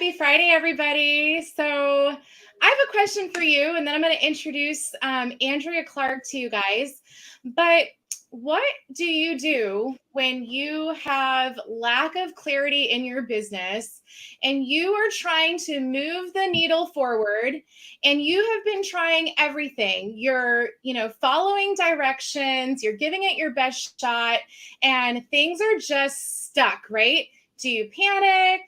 Happy Friday, everybody. So I have a question for you, and then I'm going to introduce Andrea Clark to you guys. But what do you do when you have lack of clarity in your business and you are trying to move the needle forward and you have been trying everything? You're, following directions, you're giving it your best shot, and things are just stuck, right? Do you panic?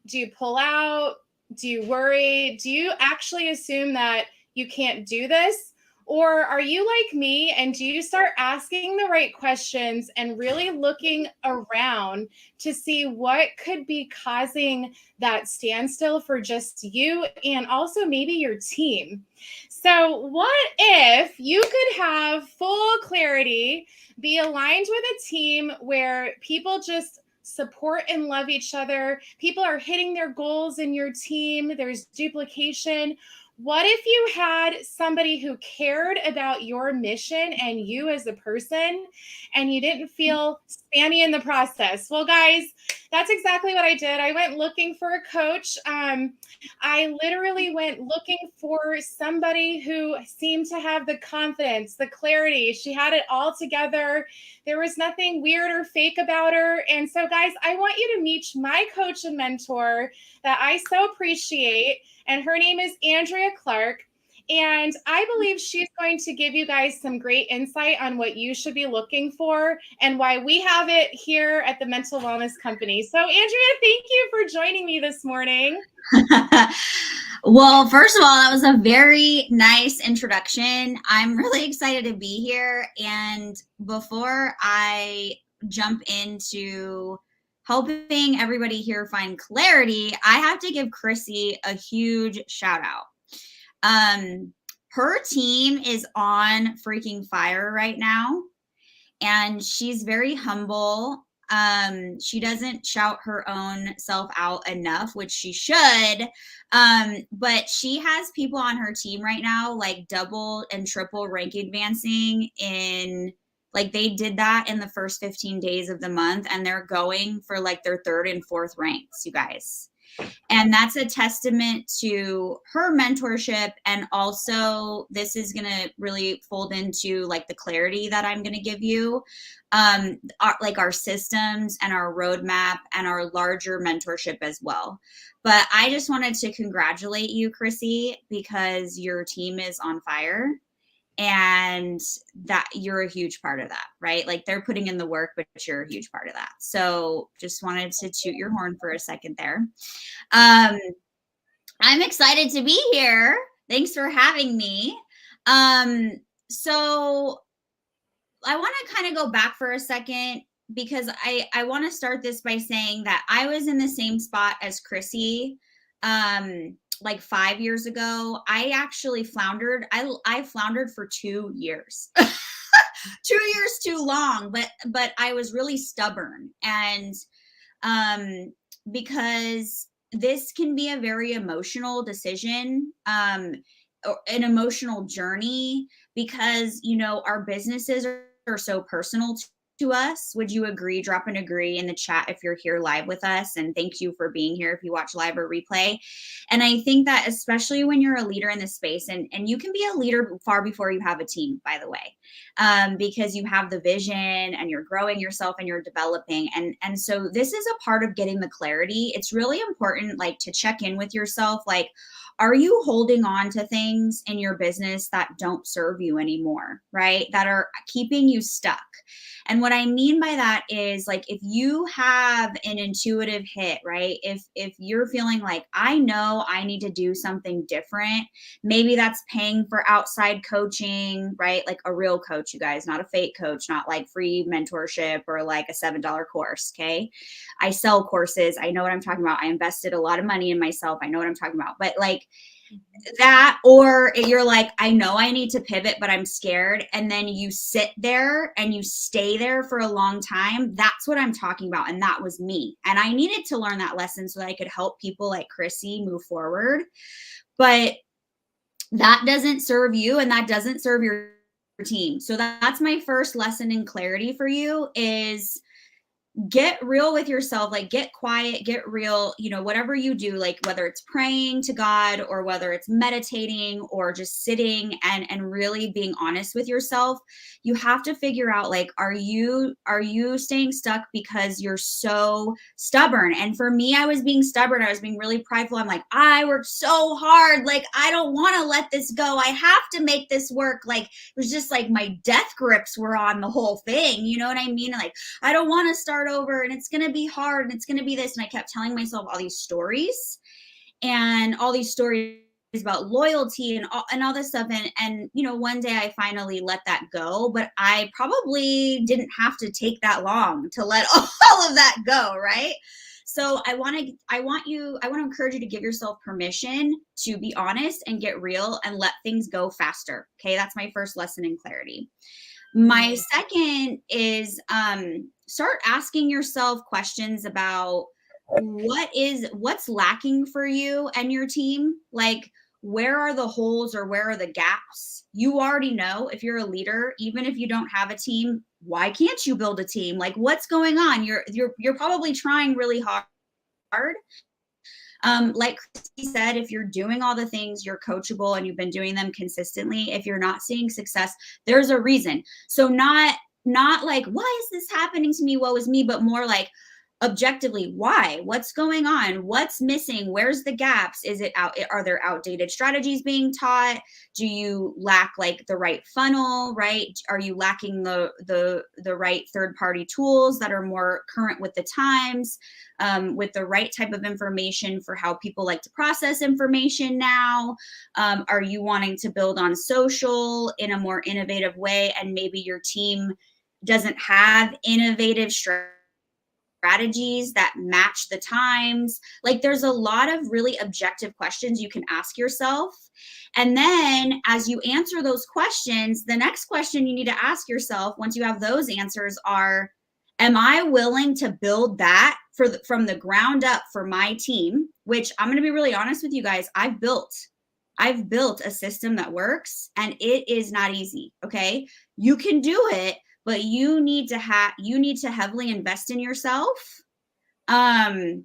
Do you pull out? Do you worry? Do you actually assume that you can't do this? Or are you like me and do you start asking the right questions and really looking around to see what could be causing that standstill for just you and also maybe your team? So, what if you could have full clarity, be aligned with a team where people just support and love each other? People are hitting their goals in your team. There's duplication. What if you had somebody who cared about your mission and you as a person and you didn't feel spammy in the process? Well, guys, that's exactly what I did. I went looking for a coach. I literally went looking for somebody who seemed to have the confidence, the clarity. She had it all together. There was nothing weird or fake about her. And so, guys, I want you to meet my coach and mentor that I so appreciate. And her name is Andrea Clark. And I believe she's going to give you guys some great insight on what you should be looking for and why we have it here at the Mental Wellness Company. So, Andrea, thank you for joining me this morning. Well, first of all, that was a very nice introduction. I'm really excited to be here. And before I jump into helping everybody here find clarity, I have to give Chrissy a huge shout out. Her team is on freaking fire right now, and she's very humble. She doesn't shout her own self out enough, which she should. But she has people on her team right now, like double and triple rank advancing in, like, they did that in the first 15 days of the month, and they're going for like their third and fourth ranks, you guys. And that's a testament to her mentorship. And also, this is going to really fold into like the clarity that I'm going to give you, our systems and our roadmap and our larger mentorship as well. But I just wanted to congratulate you, Chrissy, because your team is on fire. And that you're a huge part of that, right? Like, they're putting in the work, but you're a huge part of that. So just wanted to toot your horn for a second there. I'm excited to be here. Thanks for having me. So I want to kind of go back for a second, because I want to start this by saying that I was in the same spot as Chrissy. Like 5 years ago, I actually floundered. I floundered for 2 years. 2 years too long, but I was really stubborn. And because this can be a very emotional decision, or an emotional journey, because our businesses are so personal to us. Would you agree? Drop an agree in the chat if you're here live with us, and thank you for being here if you watch live or replay. And I think that especially when you're a leader in this space, and you can be a leader far before you have a team, by the way, because you have the vision and you're growing yourself and you're developing. And so this is a part of getting the clarity. It's really important, like, to check in with yourself. Like, are you holding on to things in your business that don't serve you anymore, right? That are keeping you stuck. And what I mean by that is, like, if you have an intuitive hit, right? If you're feeling like, I know I need to do something different, maybe that's paying for outside coaching, right? Like a real coach, you guys, not a fake coach, not like free mentorship or like a $7 course. Okay. I sell courses. I know what I'm talking about. I invested a lot of money in myself. I know what I'm talking about. But like that, or you're like, I know I need to pivot, but I'm scared. And then you sit there and you stay there for a long time. That's what I'm talking about. And that was me. And I needed to learn that lesson so that I could help people like Chrissy move forward. But that doesn't serve you, and that doesn't serve your team. So that's my first lesson in clarity for you, is get real with yourself, like get quiet, get real, you know, whatever you do, like whether it's praying to God or whether it's meditating or just sitting and really being honest with yourself, you have to figure out, like, are you staying stuck because you're so stubborn? And for me, I was being stubborn. I was being really prideful. I'm like, I worked so hard. Like, I don't want to let this go. I have to make this work. Like, it was just like my death grips were on the whole thing. You know what I mean? Like, I don't want to start over and it's going to be hard and it's going to be this. And I kept telling myself all these stories about loyalty and all this stuff. And, you know, one day I finally let that go, but I probably didn't have to take that long to let all of that go. Right. So I want to encourage you to give yourself permission to be honest and get real and let things go faster. Okay. That's my first lesson in clarity. My second is start asking yourself questions about what's lacking for you and your team. Like, where are the holes or where are the gaps? You already know, if you're a leader, even if you don't have a team, why can't you build a team? Like, what's going on? You're probably trying really hard. Like Christy said, if you're doing all the things, you're coachable and you've been doing them consistently. If you're not seeing success, there's a reason. So not like, why is this happening to me? Woe is me, but more like, objectively, why? What's going on? What's missing? Where's the gaps? Are there outdated strategies being taught? Do you lack like the right funnel, right? Are you lacking the right third-party tools that are more current with the times, with the right type of information for how people like to process information now? Are you wanting to build on social in a more innovative way, and maybe your team doesn't have innovative strategies that match the times? Like, there's a lot of really objective questions you can ask yourself. And then as you answer those questions, the next question you need to ask yourself once you have those answers are, am I willing to build that from the ground up for my team? Which, I'm going to be really honest with you guys, I've built a system that works, and it is not easy. Okay. You can do it, but you need to heavily invest in yourself. And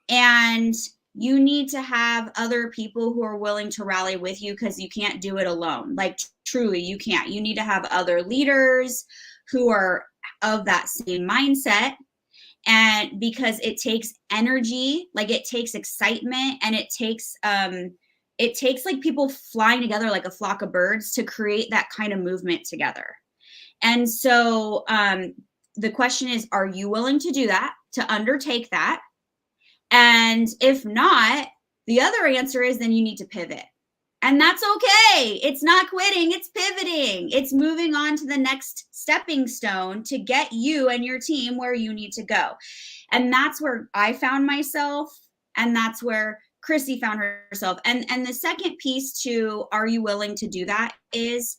you need to have other people who are willing to rally with you, because you can't do it alone. Like, truly, you can't. You need to have other leaders who are of that same mindset. And because it takes energy, like it takes excitement, and it takes like people flying together like a flock of birds to create that kind of movement together. And so the question is, are you willing to do that, to undertake that? And if not, the other answer is, then you need to pivot. And that's okay. It's not quitting, it's pivoting. It's moving on to the next stepping stone to get you and your team where you need to go. And that's where I found myself. And that's where Chrissy found herself. And the second piece to, are you willing to do that, is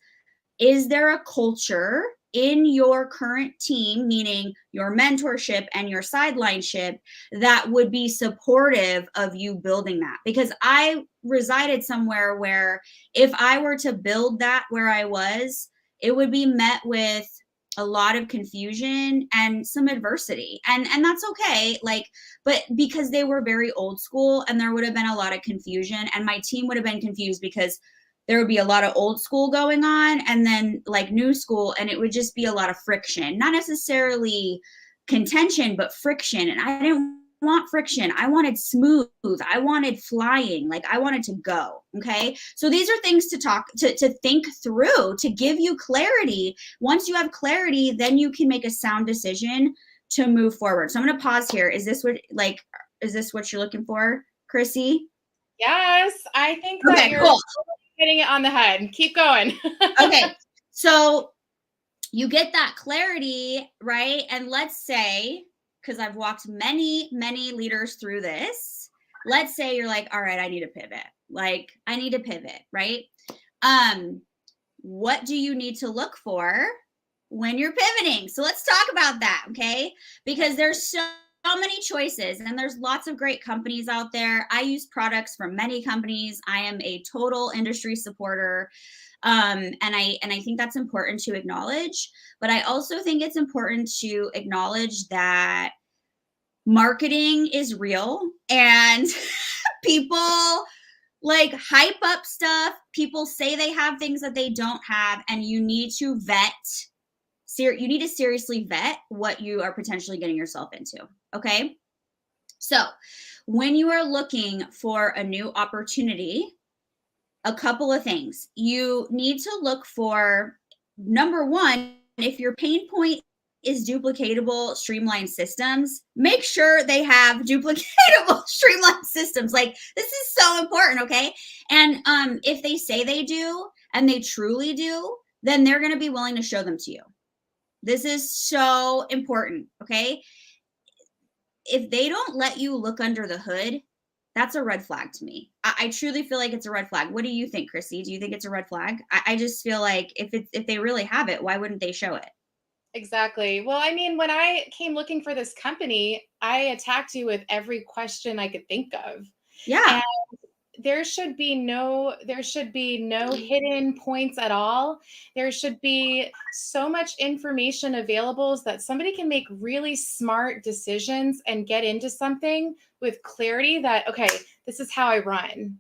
there a culture in your current team, meaning your mentorship and your sidelinesship, that would be supportive of you building that? Because I resided somewhere where if I were to build that where I was, it would be met with a lot of confusion and some adversity. And that's okay. Like, but because they were very old school, and there would have been a lot of confusion, and my team would have been confused because there would be a lot of old school going on and then like new school, and it would just be a lot of friction, not necessarily contention, but friction. And I didn't want friction. I wanted smooth. I wanted flying. Like, I wanted to go. Okay. So these are things to think through, to give you clarity. Once you have clarity, then you can make a sound decision to move forward. So I'm going to pause here. Is this what you're looking for, Chrissy? Yes. I think that you're cool. hitting it on the head. Keep going. Okay. So you get that clarity, right? And let's say, because I've walked many, many leaders through this, let's say you're like, all right, I need to pivot. Like, I need to pivot, right? What do you need to look for when you're pivoting? So let's talk about that, okay? Because there's so many choices, and there's lots of great companies out there. I use products from many companies. I am a total industry supporter. And I think that's important to acknowledge, but I also think it's important to acknowledge that marketing is real, and people like hype up stuff. People say they have things that they don't have, and you need to seriously vet what you are potentially getting yourself into. Okay. So when you are looking for a new opportunity, a couple of things. You need to look for, number one, if your pain point is duplicatable streamlined systems, make sure they have duplicatable streamlined systems. Like, this is so important, okay? And if they say they do and they truly do, then they're going to be willing to show them to you. This is so important, okay? If they don't let you look under the hood, that's a red flag to me. I truly feel like it's a red flag. What do you think, Chrissy? Do you think it's a red flag? I just feel like if they really have it, why wouldn't they show it? Exactly. Well, I mean, when I came looking for this company, I attacked you with every question I could think of. Yeah. And there should be no hidden points at all. There should be so much information available so that somebody can make really smart decisions and get into something with clarity that, okay, this is how I run.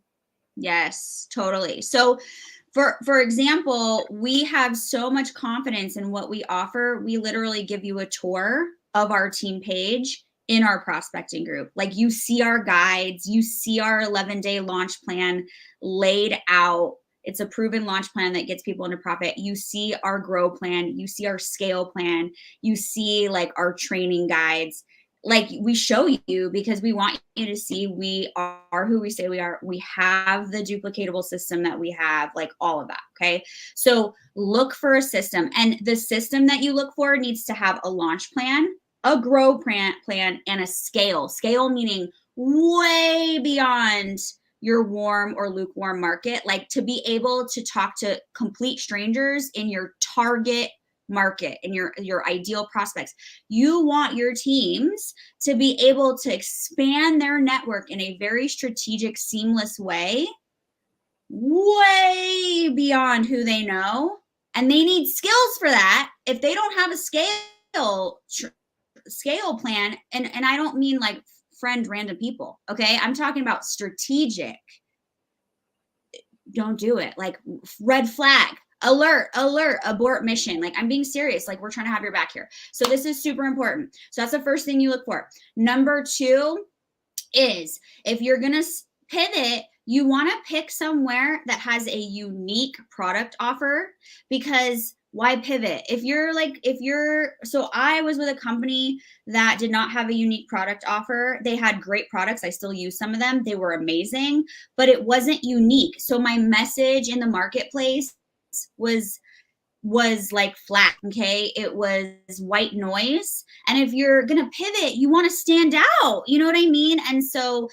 Yes, totally. So for example, we have so much confidence in what we offer. We literally give you a tour of our team page in our prospecting group. Like, you see our guides, you see our 11-day launch plan laid out. It's a proven launch plan that gets people into profit. You see our grow plan, you see our scale plan, you see like our training guides. Like, we show you because we want you to see we are who we say we are. We have the duplicatable system that we have, like all of that. Okay. So look for a system, and the system that you look for needs to have a launch plan, a grow plan, and a scale. Scale meaning way beyond your warm or lukewarm market, like to be able to talk to complete strangers in your target market and your ideal prospects. You want your teams to be able to expand their network in a very strategic, seamless way, way beyond who they know. And they need skills for that. If they don't have a scale plan, and I don't mean like friend random people, okay? I'm talking about strategic. Don't do it. Like, red flag. Alert, abort mission. Like, I'm being serious. Like, we're trying to have your back here. So this is super important. So that's the first thing you look for. Number two is, if you're going to pivot, you want to pick somewhere that has a unique product offer, because why pivot? So I was with a company that did not have a unique product offer. They had great products. I still use some of them. They were amazing, but it wasn't unique. So my message in the marketplace was like flat. Okay. It was white noise. And if you're going to pivot, you want to stand out, you know what I mean? And so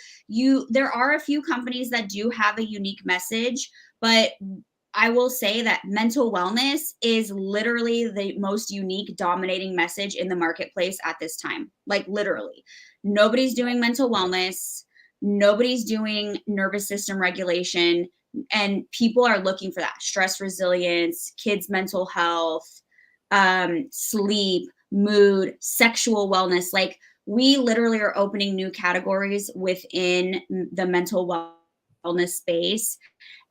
there are a few companies that do have a unique message, but I will say that mental wellness is literally the most unique, dominating message in the marketplace at this time. Like, literally, nobody's doing mental wellness. Nobody's doing nervous system regulation. And people are looking for that stress resilience, kids' mental health, sleep, mood, sexual wellness. Like, we literally are opening new categories within the mental wellness space.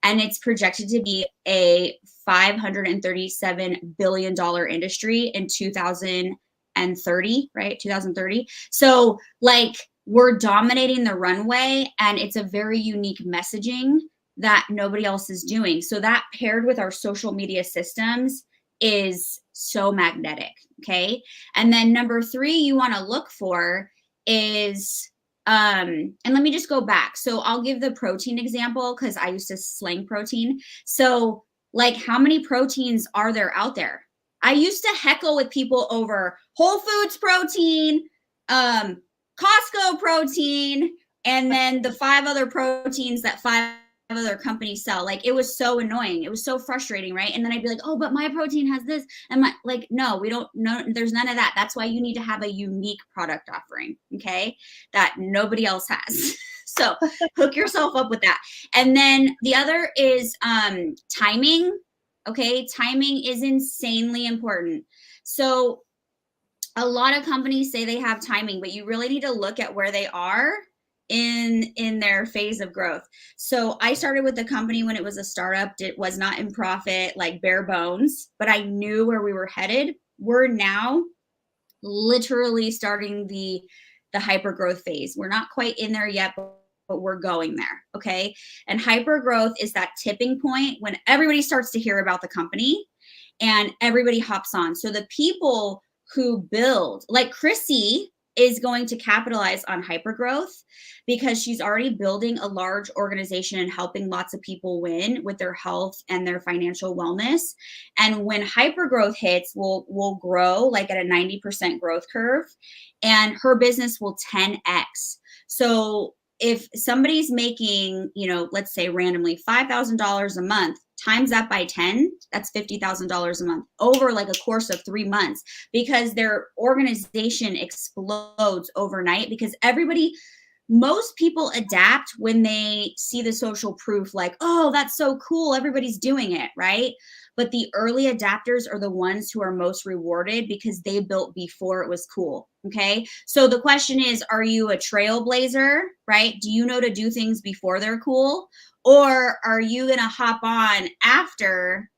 And it's projected to be a $537 billion industry in 2030, right? 2030. So like, we're dominating the runway, and it's a very unique messaging that nobody else is doing. So that, paired with our social media systems, is so magnetic. Okay. And then number three you want to look for is, and let me just go back. So I'll give the protein example, because I used to slang protein. So like, how many proteins are there out there? I used to heckle with people over Whole Foods protein, Costco protein, and then the 5 other proteins that 5 other companies sell. Like, it was so annoying. It was so frustrating, right? And then I'd be like, oh, but my protein has this. And my, like, no, we don't know. There's none of that. That's why you need to have a unique product offering, okay, that nobody else has. So hook yourself up with that. And then the other is timing. Okay, timing is insanely important. So a lot of companies say they have timing, but you really need to look at where they are in their phase of growth. So I started with the company when it was a startup. It was not in profit, like bare bones, but I knew where we were headed. We're now literally starting the hyper growth phase. We're not quite in there yet, but we're going there. Okay. And hyper growth is that tipping point when everybody starts to hear about the company and everybody hops on. So the people who build, like Chrissy, is going to capitalize on hypergrowth because she's already building a large organization and helping lots of people win with their health and their financial wellness. And when hypergrowth hits, we'll grow like at a 90% growth curve, and her business will 10x. So if somebody's making, you know, let's say randomly $5,000 a month, times that by 10, that's $50,000 a month over like a course of 3 months, because their organization explodes overnight. Because most people adapt when they see the social proof, like, oh, that's so cool, everybody's doing it, right? But the early adapters are the ones who are most rewarded because they built before it was cool. Okay. So the question is, are you a trailblazer, right? Do you know to do things before they're cool? Or are you going to hop on after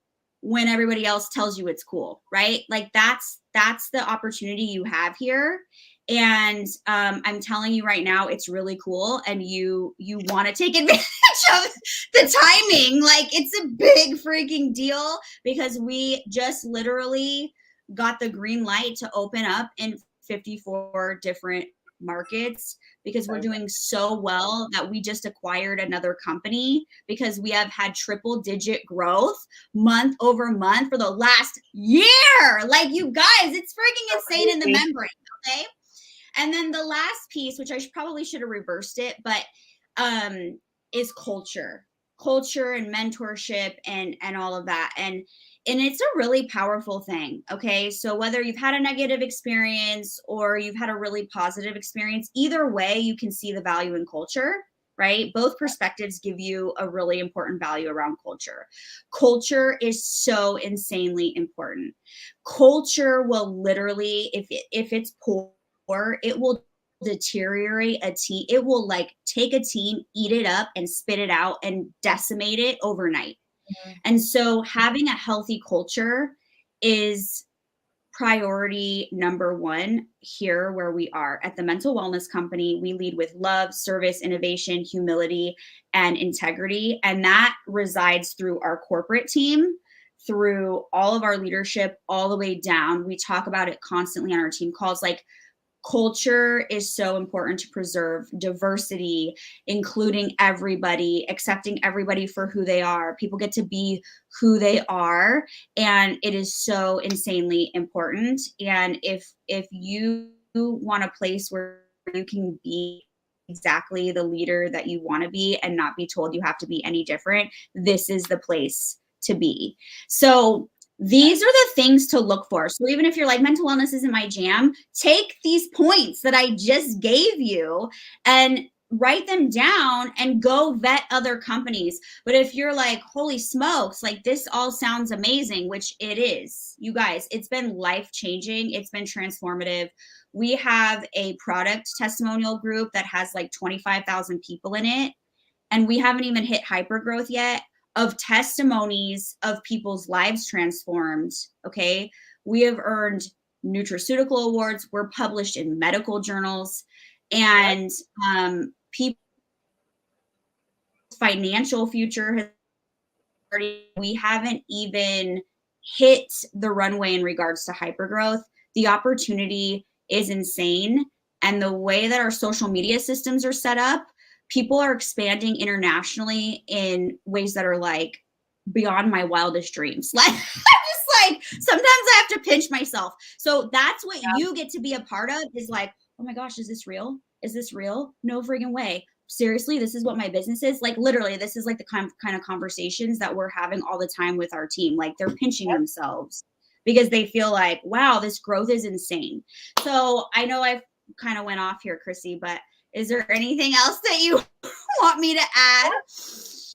when everybody else tells you it's cool, right? Like that's the opportunity you have here. And I'm telling you right now, it's really cool. And you want to take advantage of the timing. Like, it's a big freaking deal because we just literally got the green light to open up in 54 different markets because we're doing so well that we just acquired another company because we have had triple digit growth month over month for the last year. Like, you guys, it's freaking insane in the membrane. Okay. And then the last piece, which I probably should have reversed it, but is culture and mentorship and all of that. And it's a really powerful thing. Okay. So whether you've had a negative experience or you've had a really positive experience, either way, you can see the value in culture, right? Both perspectives give you a really important value around culture. Culture is so insanely important. Culture will literally, if it's poor, it will deteriorate a team. It will like take a team, eat it up and spit it out and decimate it overnight. Mm-hmm. And so having a healthy culture is priority number one here where we are at the Mental Wellness Company. We lead with love, service, innovation, humility, and integrity. And that resides through our corporate team, through all of our leadership, all the way down. We talk about it constantly on our team calls. Like, culture is so important to preserve diversity, including everybody, accepting everybody for who they are. People get to be who they are, and it is so insanely important. And if you want a place where you can be exactly the leader that you want to be and not be told you have to be any different, this is the place to be. So these are the things to look for. So even if you're like, mental wellness isn't my jam, take these points that I just gave you and write them down and go vet other companies. But if you're like, holy smokes, like this all sounds amazing, which it is, you guys, it's been life-changing. It's been transformative. We have a product testimonial group that has like 25,000 people in it. And we haven't even hit hypergrowth yet, of testimonies of people's lives transformed. Okay. We have earned nutraceutical awards. We're published in medical journals, and people's financial future has already, we haven't even hit the runway in regards to hypergrowth. The opportunity is insane. And the way that our social media systems are set up, people are expanding internationally in ways that are like beyond my wildest dreams. Like, I'm just like, sometimes I have to pinch myself. So that's what you get to be a part of, is like, oh my gosh, is this real? Is this real? No friggin' way. seriously, this is what my business is. Like literally, this is like the kind of conversations that we're having all the time with our team. Like they're pinching themselves because they feel like, wow, this growth is insane. So I know I've kind of went off here, Chrissy, but is there anything else that you want me to add?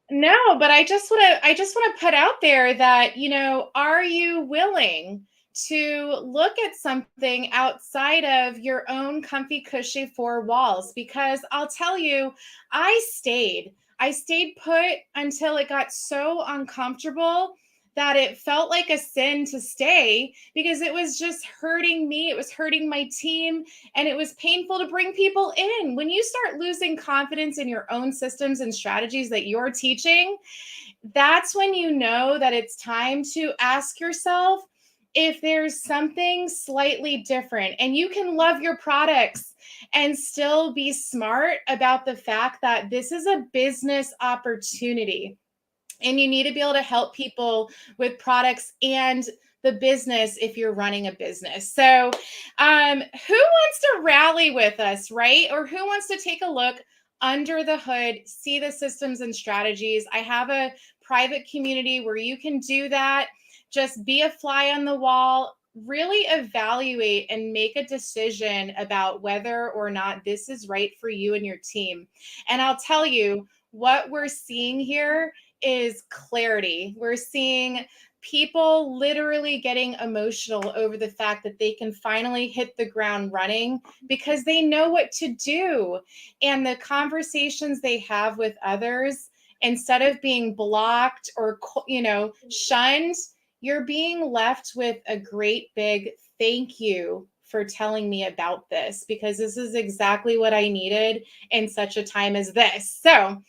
No, but I just want to put out there that, you know, are you willing to look at something outside of your own comfy, cushy four walls? Because I'll tell you, I stayed. I stayed put until it got so uncomfortable that it felt like a sin to stay because it was just hurting me. It was hurting my team, and it was painful to bring people in. When you start losing confidence in your own systems and strategies that you're teaching, that's when you know that it's time to ask yourself if there's something slightly different. And you can love your products and still be smart about the fact that this is a business opportunity. And you need to be able to help people with products and the business if you're running a business. So, who wants to rally with us, right? Or who wants to take a look under the hood, see the systems and strategies? I have a private community where you can do that. Just be a fly on the wall, really evaluate and make a decision about whether or not this is right for you and your team. And I'll tell you, what we're seeing here is clarity. We're seeing people literally getting emotional over the fact that they can finally hit the ground running because they know what to do. And the conversations they have with others, instead of being blocked or, you know, shunned, you're being left with a great big thank you for telling me about this, because this is exactly what I needed in such a time as this. So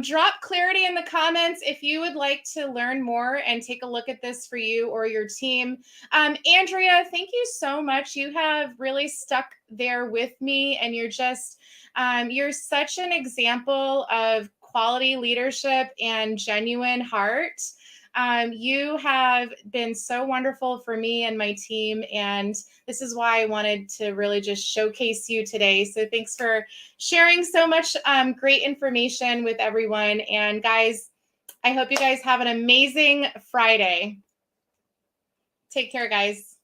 drop clarity in the comments if you would like to learn more and take a look at this for you or your team. Andrea, thank you so much. You have really stuck there with me, and you're just, you're such an example of quality leadership and genuine heart. You have been so wonderful for me and my team, and this is why I wanted to really just showcase you today. So thanks for sharing so much great information with everyone. And guys, I hope you guys have an amazing Friday. Take care, guys.